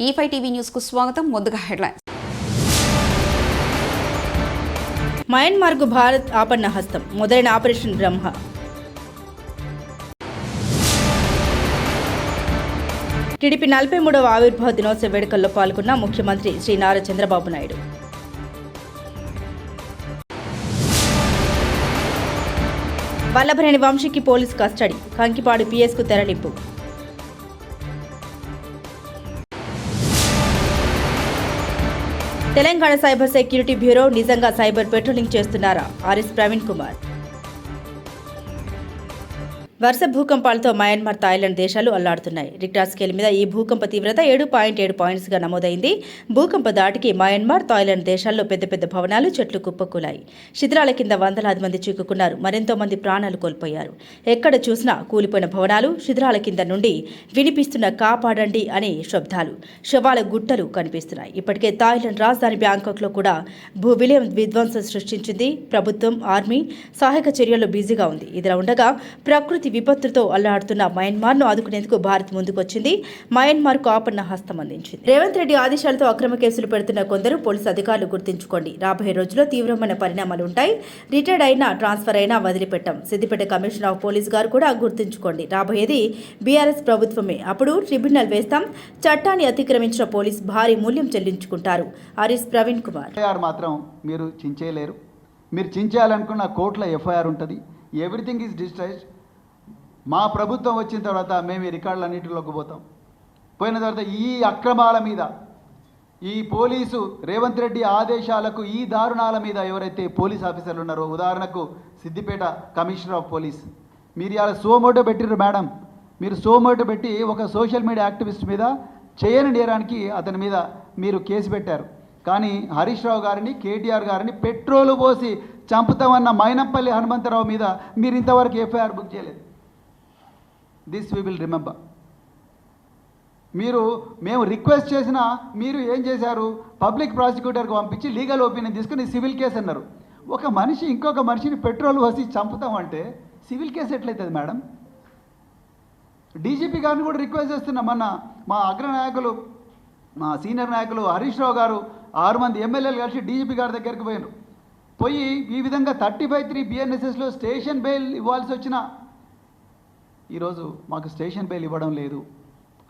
E5 TV news కు స్వాగతం. ముందుగా హెడ్లైన్స్. మయన్మార్కు భారత్ ఆపన్న హస్తం, మొదలైన ఆపరేషన్ బ్రహ్మ. టీడీపీ 43వ ఆవిర్భావ దినోత్సవ వేడుకల్లో పాల్గొన్న ముఖ్యమంత్రి శ్రీ నారా చంద్రబాబు నాయుడు. వల్లభనేని వంశీకి పోలీసు కస్టడీ, కంకిపాడు పిఎస్కు తెరలింపు. తెలంగాణ సైబర్ సెక్యూరిటీ బ్యూరో నిజంగా సైబర్ పెట్రోలింగ్ చేస్తున్నారా? ఆర్ఎస్ ప్రవీణ్ కుమార్. వరుస భూకంపాలతో మయన్మార్, థాయిలాండ్ దేశాలు అల్లాడుతున్నాయి. రిక్టర్ స్కేల్ మీద ఈ భూకంప తీవ్రత 7.7 పాయింట్స్గా నమోదైంది. భూకంప దాటికి మయన్మార్, థాయిలాండ్ దేశాల్లో పెద్ద పెద్ద భవనాలు, చెట్లు కుప్పకూలాయి. శిథిరాల కింద వందలాది మంది చిక్కుకున్నారు. మరెంతో మంది ప్రాణాలు కోల్పోయారు. ఎక్కడ చూసినా కూలిపోయిన భవనాలు, శిథిరాల కింద నుండి వినిపిస్తున్న కాపాడండి అనే శబ్దాలు, శవాల గుట్టలు కనిపిస్తున్నాయి. ఇప్పటికే థాయిలాండ్ రాజధాని బ్యాంకాక్లో కూడా భూ విలయం విధ్వంసం సృష్టించింది. ప్రభుత్వం, ఆర్మీ సహాయక చర్యల్లో బిజీగా ఉంది. ఇదిలా ఉండగా ప్రకృతి విపత్తులతో అల్లాడుతున్న మయన్మార్ను ఆదుకునేందుకు భారత్ ముందుకొచ్చింది. మయన్మార్కు ఆపన్న హస్తం అందించింది. రేవంత్ రెడ్డి ఆదేశాలతో అక్రమ కేసులు పెడుతున్న కొందరు పోలీసు అధికారులు గుర్తుంచుకోండి. రాబోయే రోజుల్లో తీవ్రమైన పరిణామాలు ఉంటాయి. రిటైర్డ్ అయినా, ట్రాన్స్ఫర్ అయినా వదిలిపెట్టాం. సిద్దిపేట కమిషనర్ ఆఫ్ పోలీస్ గారు కూడా గుర్తుంచుకోండి. రాబోయేది బీఆర్ఎస్ ప్రభుత్వమే. అప్పుడు ట్రిబ్యునల్ వేస్తాం. చట్టాన్ని అతిక్రమించిన పోలీసు భారీ మూల్యం చెల్లించుకుంటారు. ఆర్ఎస్ ప్రవీణ్ కుమార్. మాత్రం మీరు చించేయలేరు. మీరు చించేయాలనుకున్న కోర్టులో ఎఫ్ఐఆర్ ఉంటుంది. Everything is digitised. మా ప్రభుత్వం వచ్చిన తర్వాత మేము ఈ రికార్డులన్నింటిలోకి పోతాం. పోయిన తర్వాత ఈ అక్రమాల మీద, ఈ పోలీసు రేవంత్ రెడ్డి ఆదేశాలకు, ఈ దారుణాల మీద ఎవరైతే పోలీస్ ఆఫీసర్లు ఉన్నారో, ఉదాహరణకు సిద్దిపేట కమిషనర్ ఆఫ్ పోలీస్, మీరు ఇలా సోమోటో పెట్టిర్రు మేడం. మీరు సోమోటో పెట్టి ఒక సోషల్ మీడియా యాక్టివిస్ట్ మీద చేయని నేరానికి అతని మీద మీరు కేసు పెట్టారు. కానీ హరీష్ రావు గారిని, కేటీఆర్ గారిని పెట్రోలు పోసి చంపుతామన్న మైనంపల్లి హనుమంతరావు మీద మీరు ఇంతవరకు ఎఫ్ఐఆర్ బుక్ చేయలేదు. This we will remember. మేము రిక్వెస్ట్ చేసినా మీరు ఏం చేశారు? పబ్లిక్ ప్రాసిక్యూటర్కి పంపించి లీగల్ ఒపీనియన్ తీసుకుని సివిల్ కేసు అన్నారు. ఒక మనిషి ఇంకొక మనిషిని పెట్రోల్ పోసి చంపుతామంటే సివిల్ కేసు ఎట్లయితుంది మేడం? డీజీపీ గారిని కూడా రిక్వెస్ట్ చేస్తున్నాం. మా అగ్రనాయకులు, మా సీనియర్ నాయకులు హరీష్ రావు గారు 6 మంది ఎమ్మెల్యేలు కలిసి డీజీపీ గారి దగ్గరికి పోయి ఈ విధంగా 35(3) BNSSలో స్టేషన్ బెయిల్ ఇవ్వాల్సి వచ్చిన ఈరోజు మాకు స్టేషన్ బెయిల్ ఇవ్వడం లేదు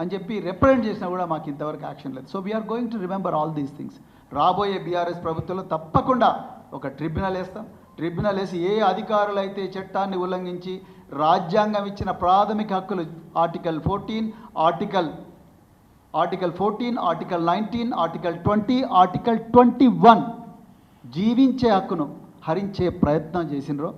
అని చెప్పి రిప్రజెంట్ చేసినా కూడా మాకు ఇంతవరకు యాక్షన్ లేదు. So we're going to remember all these things. రాబోయే బీఆర్ఎస్ ప్రభుత్వంలో తప్పకుండా ఒక ట్రిబ్యునల్ వేస్తాం. ట్రిబ్యునల్ వేసి ఏ అధికారులు అయితే చట్టాన్ని ఉల్లంఘించి రాజ్యాంగం ఇచ్చిన ప్రాథమిక హక్కులు ఆర్టికల్ 14, ఆర్టికల్ 19, ఆర్టికల్ 20, ఆర్టికల్ 21 జీవించే హక్కును హరించే ప్రయత్నం చేసినరో,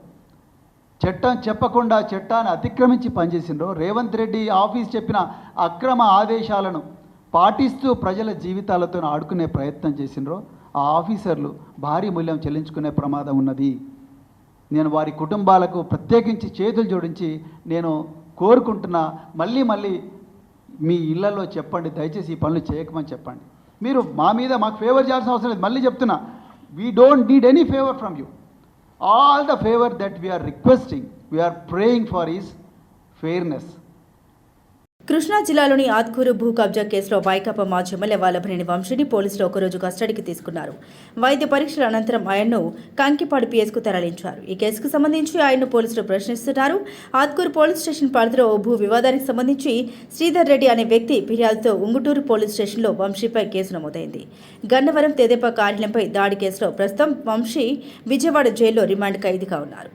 చట్టం చెప్పకుండా చట్టాన్ని అతిక్రమించి పనిచేసినరో, రేవంత్ రెడ్డి ఆఫీస్ చెప్పిన అక్రమ ఆదేశాలను పాటిస్తూ ప్రజల జీవితాలతో ఆడుకునే ప్రయత్నం చేసినరో, ఆ ఆఫీసర్లు భారీ మూల్యం చెల్లించుకునే ప్రమాదం ఉన్నది. నేను వారి కుటుంబాలకు ప్రత్యేకించి చేతులు జోడించి నేను కోరుకుంటున్నా, మళ్ళీ మీ ఇళ్లలో చెప్పండి, దయచేసి ఈ పనులు చేయకమని చెప్పండి. మీరు మాకు ఫేవర్ చేయాల్సిన అవసరం లేదు. మళ్ళీ చెప్తున్నా, we don't need any favour from you. All the favor that we are requesting, we are praying for is fairness. Krishna జిల్లాలోని ఆత్కూరు భూ కబ్జా కేసులో వైకాపా మాజీ ఎమ్మెల్యే వల్లభనేని వంశీని పోలీసులు ఒకరోజు కస్టడీకి తీసుకున్నారు. వైద్య పరీక్షల అనంతరం ఆయన్ను కంకిపాడు పిఎస్కు తరలించారు. ఈ కేసుకు సంబంధించి ఆయన్ను పోలీసులు ప్రశ్నిస్తున్నారు. ఆత్కూరు పోలీస్ స్టేషన్ పరిధిలో ఓ భూ వివాదానికి సంబంధించి శ్రీధర్ రెడ్డి అనే వ్యక్తి ఫిర్యాదుతో ఉంగుటూరు పోలీస్ స్టేషన్లో వంశీపై కేసు నమోదైంది. గన్నవరం తెదేపా కార్యాలయంపై దాడి కేసులో ప్రస్తుతం వంశీ విజయవాడ జైల్లో రిమాండ్ ఖైదీగా ఉన్నారు.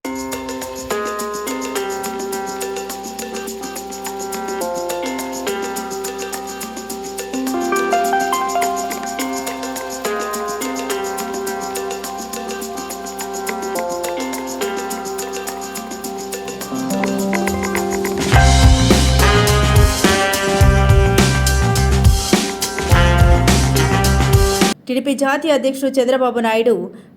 టీడీపీ జాతీయ అధ్యక్షుడు చంద్రబాబు నాయుడు,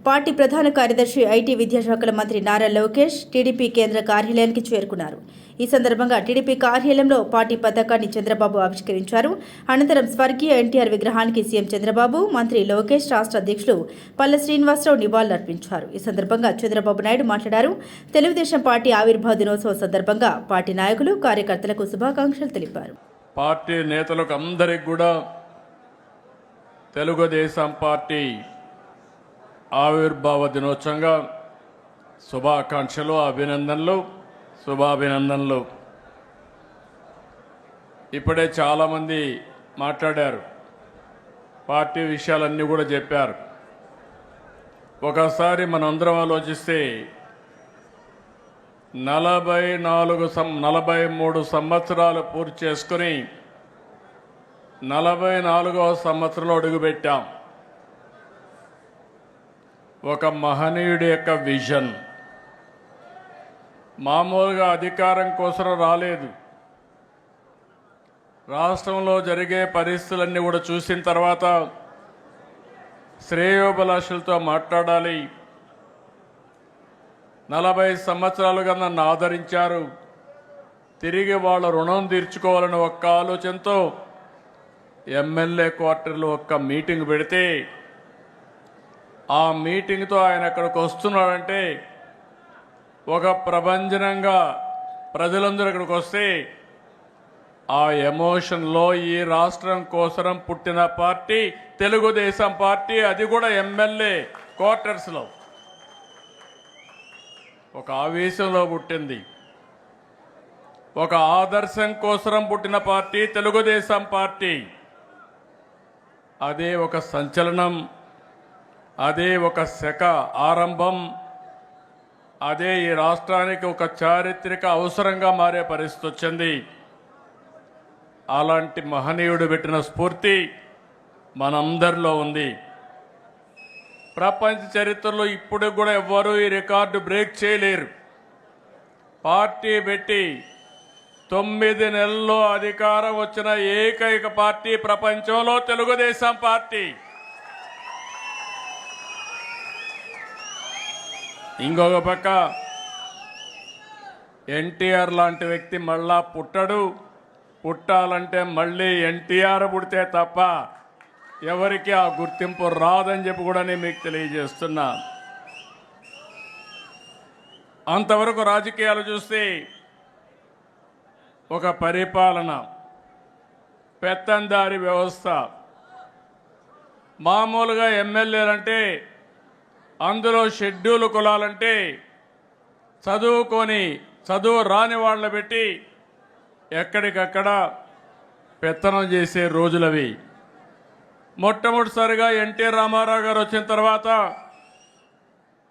పార్టీ ప్రధాన కార్యదర్శి, ఐటీ విద్యాశాఖల మంత్రి నారా లోకేష్ టీడీపీ కేంద్ర కార్యాలయానికి చేరుకున్నారు. ఈ సందర్భంగా టీడీపీ కార్యాలయంలో పార్టీ పతాకాన్ని చంద్రబాబు ఆవిష్కరించారు. అనంతరం స్వర్గీయ ఎన్టీఆర్ విగ్రహానికి సీఎం చంద్రబాబు, మంత్రి లోకేష్, రాష్ట్ర అధ్యక్షులు పల్లె శ్రీనివాసరావు నివాళులర్పించారు. ఈ సందర్భంగా చంద్రబాబు నాయుడు మాట్లాడారు. తెలుగుదేశం పార్టీ ఆవిర్భావ దినోత్సవం సందర్భంగా పార్టీ నాయకులు, కార్యకర్తలకు శుభాకాంక్షలు తెలిపారు. పార్టీ నేతలకు అందరికి కూడా తెలుగుదేశం పార్టీ ఆవిర్భావ దినోత్సవంగా శుభాకాంక్షలు, అభినందనలు, శుభాభినందనలు. ఇప్పుడే చాలామంది మాట్లాడారు, పార్టీ విషయాలన్నీ కూడా చెప్పారు. ఒకసారి మనందరం ఆలోచిస్తే 43 సంవత్సరాలు పూర్తి చేసుకుని 44వ సంవత్సరంలో అడుగుపెట్టాం. ఒక మహనీయుడి యొక్క విజన్. మామూలుగా అధికారం కోసం రాలేదు. రాష్ట్రంలో జరిగే పరిస్థితులన్నీ కూడా చూసిన తర్వాత శ్రేయోభిలాషులతో మాట్లాడాలి. 40 సంవత్సరాలుగా నన్ను ఆదరించారు, తిరిగి వాళ్ళ రుణం తీర్చుకోవాలని ఒక్క ఆలోచనతో ఎమ్మెల్యే క్వార్టర్లో ఒక్క మీటింగ్ పెడితే ఆ మీటింగ్తో ఆయన అక్కడికి వస్తున్నాడంటే ఒక ప్రభంజనంగా ప్రజలందరూ ఇక్కడికి వస్తే ఆ ఎమోషన్లో ఈ రాష్ట్రం కోసం పుట్టిన పార్టీ తెలుగుదేశం పార్టీ, అది కూడా ఎమ్మెల్యే క్వార్టర్స్లో ఒక ఆవేశంలో పుట్టింది. ఒక ఆదర్శం కోసం పుట్టిన పార్టీ తెలుగుదేశం పార్టీ. అదే ఒక సంచలనం, అదే ఒక శక ఆరంభం, అదే ఈ రాష్ట్రానికి ఒక చారిత్రక అవసరంగా మారే పరిస్థితి వచ్చింది. అలాంటి మహనీయుడు పెట్టిన స్ఫూర్తి మనందరిలో ఉంది. ప్రపంచ చరిత్రలో ఇప్పుడు కూడా ఎవ్వరూ ఈ రికార్డు బ్రేక్ చేయలేరు. పార్టీ పెట్టి 9 నెలల్లో అధికారం వచ్చిన ఏకైక పార్టీ ప్రపంచంలో తెలుగుదేశం పార్టీ. ఇంకొక పక్క ఎన్టీఆర్ లాంటి వ్యక్తి మళ్ళా పుట్టడు. పుట్టాలంటే మళ్ళీ ఎన్టీఆర్ పుడితే తప్ప ఎవరికి ఆ గుర్తింపు రాదని చెప్పి కూడా నేను మీకు తెలియజేస్తున్నా. అంతవరకు రాజకీయాలు చూస్తే ఒక పరిపాలన, పెత్తందారి వ్యవస్థ. మామూలుగా ఎమ్మెల్యేలంటే అందులో షెడ్యూల్ కులాలంటే చదువు రాని వాళ్ళని పెట్టి ఎక్కడికక్కడ పెత్తనం చేసే రోజులవి. మొట్టమొదటిసారిగా ఎన్టీ రామారావు గారు వచ్చిన తర్వాత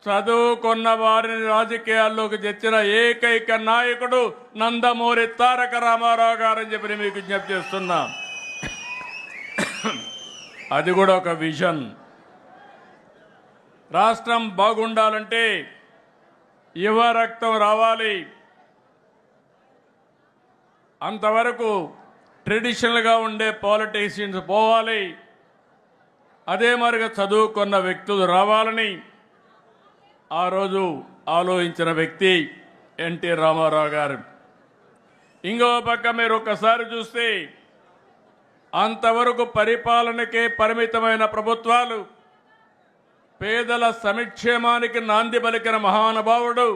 చదువుకున్న వారిని రాజకీయాల్లోకి తెచ్చిన ఏకైక నాయకుడు నందమూరి తారక రామారావు గారని చెప్పి మీకు విజ్ఞప్తి చేస్తున్నా. అది కూడా ఒక విజన్. రాష్ట్రం బాగుండాలంటే యువ రక్తం రావాలి. అంతవరకు ట్రెడిషనల్గా ఉండే పాలిటీషియన్స్ పోవాలి. అదే మరిగా చదువుకున్న వ్యక్తులు రావాలని ఆ రోజు ఆలోచించిన వ్యక్తి ఎన్టీ రామారావు గారు. ఇంకో పక్క మీరు ఒక్కసారి చూస్తే అంతవరకు పరిపాలనకే పరిమితమైన ప్రభుత్వాలు పేదల సంక్షేమానికి నాంది పలికిన మహానుభావుడు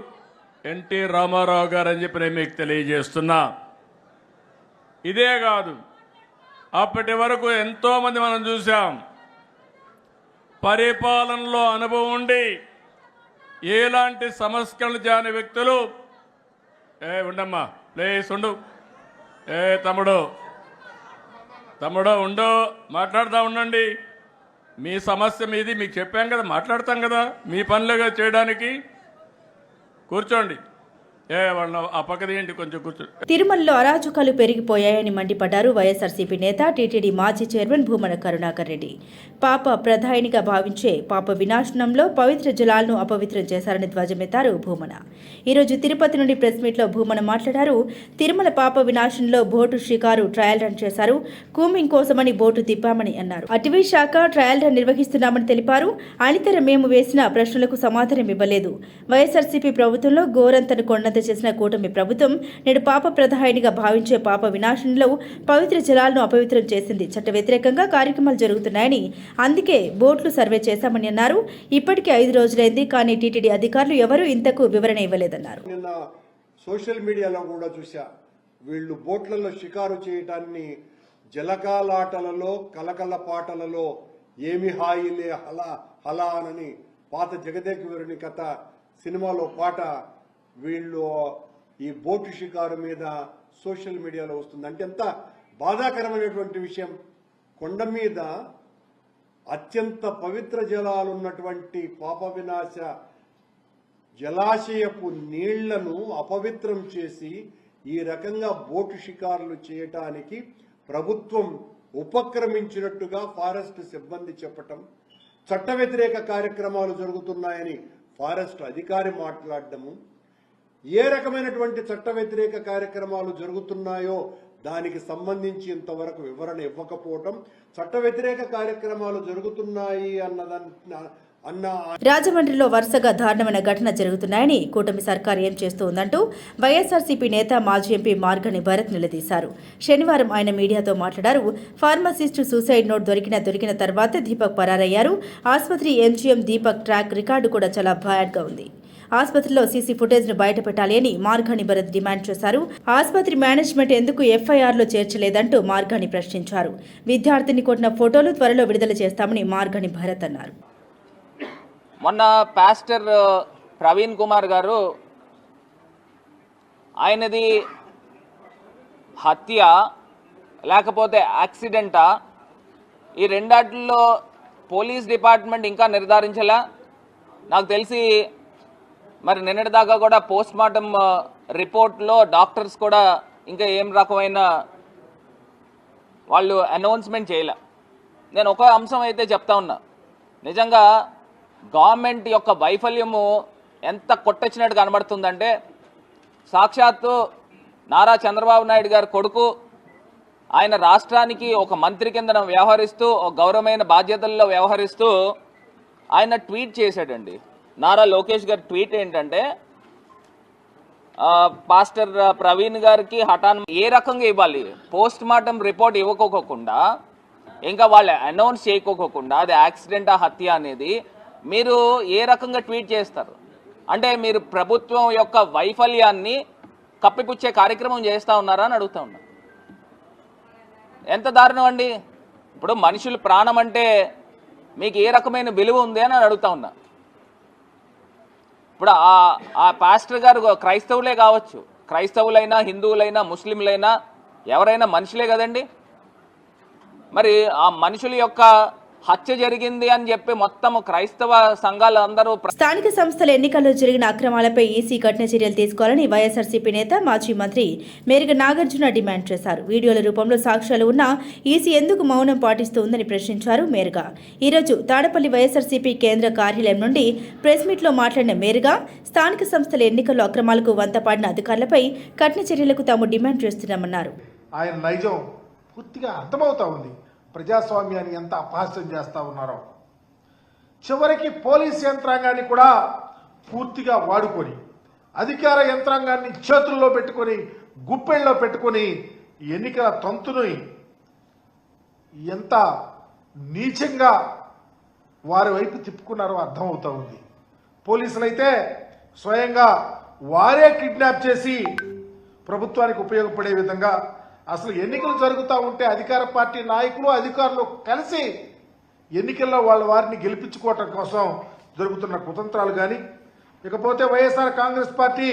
ఎన్టీ రామారావు గారు అని చెప్పి నేను మీకు తెలియజేస్తున్నా. ఇదే కాదు, అప్పటి వరకు ఎంతోమంది మనం చూసాం పరిపాలనలో అనుభవం ఉండి ఎలాంటి సంస్కరణలు చేయని వ్యక్తులు. ఉండమ్మా, ప్లీజ్ ఉండు. తమ్ముడు ఉండు, మాట్లాడుతూ ఉండండి. మీ సమస్య మీది, మీకు చెప్పాం కదా, మాట్లాడతాం కదా, మీ పనులుగా చేయడానికి. కూర్చోండి. వాళ్ళ ఆ పక్కది ఏంటి, కొంచెం కూర్చోండి. తిరుమలలో అరాచకాలు పెరిగిపోయాయని మండిపడ్డారు వైఎస్ఆర్సీపీ నేత టీటీడీ మాజీ చైర్మన్ భూమన కరుణాకర్ రెడ్డి. పాప ప్రధానిగా భావించే పాప వినాశనంలో పవిత్ర జలాలను అపవిత్రం చేశారని ధ్వజమెత్తారు భూమన. ఈరోజు తిరుపతి నుండి ప్రెస్ మీట్లో భూమన మాట్లాడారు. తిరుమల పాప వినాశనంలో బోటు షికారు ట్రయల్ రన్ చేశారు. కూమింగ్ కోసమని బోటు తిప్పామని అన్నారు. అటవీ శాఖ ట్రయల్ రన్ నిర్వహిస్తున్నామని తెలిపారు. అనితర మేము వేసిన ప్రశ్నలకు సమాధానం ఇవ్వలేదు. వైఎస్ఆర్సీపీ ప్రభుత్వంలో గోరంతను కొండంత చేసిన కూటమి ప్రభుత్వం నేడు పాప ప్రధానిగా భావించే పాప వినాశనంలో పవిత్ర జలాలను అపవిత్రం చేసింది. చట్ట వ్యతిరేకంగా కార్యక్రమాలు జరుగుతున్నాయని, అందుకే బోట్లు సర్వే చేశామని అన్నారు. ఇప్పటికే 5 రోజులైంది, కానీ టీటీడీ అధికారులు ఎవరూ ఇంతకు వివరణ ఇవ్వలేదన్నారు. నిన్న సోషల్ మీడియాలో కూడా చూసా, వీళ్ళు బోట్లలో షికారు చేయటాన్ని జలకాలాటలలో, కలకల పాటలలో ఏమి హాయిలే హలా హలా అని పాత జగదేక వీరుని కథ సినిమాలో పాట వీళ్ళు ఈ బోటు షికారు మీద సోషల్ మీడియాలో వస్తుంది. అంటే ఎంత బాధాకరమైనటువంటి విషయం. కొండ మీద అత్యంత పవిత్ర జలాలు ఉన్నటువంటి పాప వినాశ జలాశయపు నీళ్లను అపవిత్రం చేసి ఈ రకంగా బోటు షికారులు చేయటానికి ప్రభుత్వం ఉపక్రమించినట్టుగా ఫారెస్ట్ సిబ్బంది చెప్పటం, చట్ట వ్యతిరేక కార్యక్రమాలు జరుగుతున్నాయని ఫారెస్ట్ అధికారి మాట్లాడటము, ఏ రకమైనటువంటి చట్ట వ్యతిరేక కార్యక్రమాలు జరుగుతున్నాయో దానికి సంబంధించి ఇంతవరకు వివరణ ఇవ్వకపోవటం, చట్ట వ్యతిరేక కార్యక్రమాలు జరుగుతున్నాయి రాజమండ్రిలో వరుసగా దారుణమైన ఘటన జరుగుతున్నాయని కూటమి సర్కారు ఏం చేస్తోందంటూ వైఎస్ఆర్సీపీ నేత మాజీ ఎంపీ మార్గని భరత్ నిలదీశారు. శనివారం ఆయన మీడియాతో మాట్లాడారు. ఫార్మసిస్టు సూసైడ్ నోట్ దొరికిన తర్వాతే దీపక్ పరారయ్యారు. ఆసుపత్రి ఎంజీఎం దీపక్ ట్రాక్ రికార్డు కూడా చాలా బ్యాడ్గా ఉంది. ఆసుపత్రిలో సీసీ ఫుటేజ్ను బయటపెట్టాలి అని మార్గాని భరత్ డిమాండ్ చేశారు. ఆసుపత్రి మేనేజ్మెంట్ ఎందుకు ఎఫ్ఐఆర్లో చేర్చలేదంటూ మార్గాని ప్రశ్నించారు. విద్యార్థిని కొట్టిన ఫోటోలు త్వరలో విడుదల చేస్తామని మార్గాని భరత్ అన్నారు. మొన్న పాస్టర్ ప్రవీణ్ కుమార్ గారు ఆయనది హత్య లేకపోతే యాక్సిడెంటా, ఈ రెండాటిల్లో పోలీస్ డిపార్ట్మెంట్ ఇంకా నిర్ధారించలా. నాకు తెలిసి మరి నిన్నటిదాకా కూడా పోస్ట్ మార్టం రిపోర్ట్లో డాక్టర్స్ కూడా ఇంకా ఏం రకమైన వాళ్ళు అనౌన్స్మెంట్ చేయలే. నేను ఒక అంశం అయితే చెప్తా ఉన్నా, నిజంగా గవర్నమెంట్ యొక్క వైఫల్యము ఎంత కొట్టొచ్చినట్టు కనబడుతుందంటే, సాక్షాత్తు నారా చంద్రబాబు నాయుడు గారి కొడుకు ఆయన రాష్ట్రానికి ఒక మంత్రి కింద వ్యవహరిస్తూ, ఒక గౌరవమైన బాధ్యతల్లో వ్యవహరిస్తూ ఆయన ట్వీట్ చేశాడండి. నారా లోకేష్ గారి ట్వీట్ ఏంటంటే, పాస్టర్ ప్రవీణ్ గారికి హఠాన్ ఏ రకంగా ఇవ్వాలి, పోస్ట్ మార్టం రిపోర్ట్ ఇవ్వకోకుండా, ఇంకా వాళ్ళు అనౌన్స్ చేయకోకుండా అది యాక్సిడెంటా హత్య అనేది మీరు ఏ రకంగా ట్వీట్ చేస్తారు? అంటే మీరు ప్రభుత్వం యొక్క వైఫల్యాన్ని కప్పిపుచ్చే కార్యక్రమం చేస్తూ ఉన్నారా అని అడుగుతా ఉన్నా. ఎంత దారుణం అండి. ఇప్పుడు మనుషుల ప్రాణం అంటే మీకు ఏ రకమైన విలువ ఉంది అని అడుగుతా ఉన్నా. ఇప్పుడు ఆ పాస్టర్ గారు క్రైస్తవులే కావచ్చు, క్రైస్తవులైనా హిందువులైనా ముస్లింలైనా ఎవరైనా మనుషులే కదండి. మరి ఆ మనుషుల యొక్క హత్య జరిగింది అని చెప్పి మొత్తం క్రైస్తవ సంఘాలు అందరూ స్థానిక సంస్థల ఎన్నికల్లో జరిగిన అక్రమాలపై ఈసీ కఠిన చర్యలు తీసుకోవాలని వైఎస్ఆర్సీపీ నేత మాజీ మంత్రి మేరగ నాగార్జున డిమాండ్ చేశారు. వీడియోల రూపంలో సాక్ష్యాలు ఉన్నా ఈసీ ఎందుకు మౌనం పాటిస్తుందని ప్రశ్నించారు మేరగ. ఈరోజు తాడపల్లి వైఎస్ఆర్సీపీ కేంద్ర కార్యాలయం నుండి ప్రెస్ మీట్లో మాట్లాడిన మేరగ, స్థానిక సంస్థల ఎన్నికల్లో అక్రమాలకు వంతపాడిన అధికారులపై కఠిన చర్యలకు తాము డిమాండ్ చేస్తున్నామన్నారు. ఆయన నైజం పూర్తిగా అర్థమవుతా ఉంది. ప్రజాస్వామ్యాన్ని ఎంత అపహాస్యం చేస్తూ ఉన్నారో. చివరికి పోలీస్ యంత్రాంగాన్ని కూడా పూర్తిగా వాడుకొని, అధికార యంత్రాంగాన్ని చేతుల్లో పెట్టుకొని, గుప్పెళ్ళలో పెట్టుకొని ఎన్నికల తంతుని ఎంత నీచంగా వారి వైపు తిప్పుకున్నారో అర్థమవుతూ ఉంది. పోలీసులైతే స్వయంగా వారే కిడ్నాప్ చేసి ప్రభుత్వానికి ఉపయోగపడే విధంగా, అసలు ఎన్నికలు జరుగుతూ ఉంటే అధికార పార్టీ నాయకులు అధికారులు కలిసి ఎన్నికల్లో వాళ్ళ వారిని గెలిపించుకోవటం కోసం జరుగుతున్న కుతంత్రాలు కానీ, ఇకపోతే వైఎస్ఆర్ కాంగ్రెస్ పార్టీ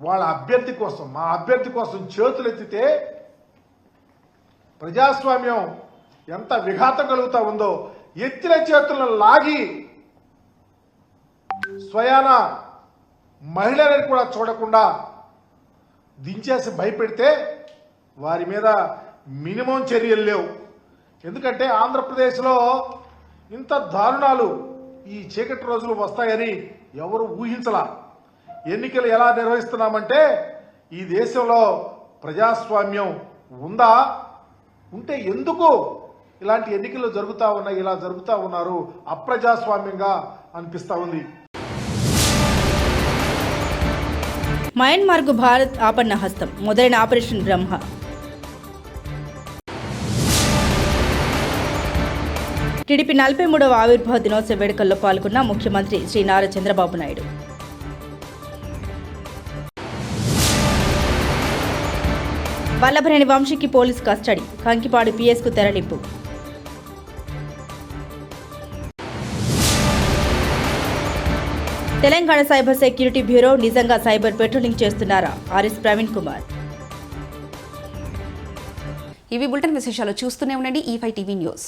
వాళ్ళ అభ్యర్థి కోసం, మా అభ్యర్థి కోసం చేతులెత్తితే ప్రజాస్వామ్యం ఎంత విఘాతం కలుగుతూ ఉందో, ఎత్తిన చేతులను లాగి స్వయాన మహిళలను కూడా చూడకుండా దించేసి భయపెడితే వారి మీద మినిమం చర్యలు లేవు. ఎందుకంటే ఆంధ్రప్రదేశ్లో ఇంత దారుణాలు ఈ చీకటి రోజులు వస్తాయని ఎవరు ఊహించలా. ఎన్నికలు ఎలా నిర్వహిస్తున్నామంటే, ఈ దేశంలో ప్రజాస్వామ్యం ఉందా, ఉంటే ఎందుకు ఇలాంటి ఎన్నికలు జరుగుతూ ఉన్నాయి, ఇలా జరుగుతూ ఉన్నారు, అప్రజాస్వామ్యంగా అనిపిస్తూ ఉంది. మయన్మార్కు భారత్ ఆపన్న హస్తం, మొదలైన ఆపరేషన్ బ్రహ్మ. టీడీపీ 43వ ఆవిర్భావ దినోత్సవ వేడుకల్లో పాల్గొన్న ముఖ్యమంత్రి శ్రీ నారా చంద్రబాబు నాయుడు. వల్లభనేని వంశీకి పోలీస్ కస్టడీ, కంకిపాడు పిఎస్కు తెరలింపు. తెలంగాణ సైబర్ సెక్యూరిటీ బ్యూరో నిజంగా సైబర్ పెట్రోలింగ్ చేస్తున్నారా? ఆర్ఎస్ ప్రవీణ్ కుమార్. ఇవి బులెటిన్ విశేషాలు. చూస్తూనే ఉండండి E5 టీవీ న్యూస్.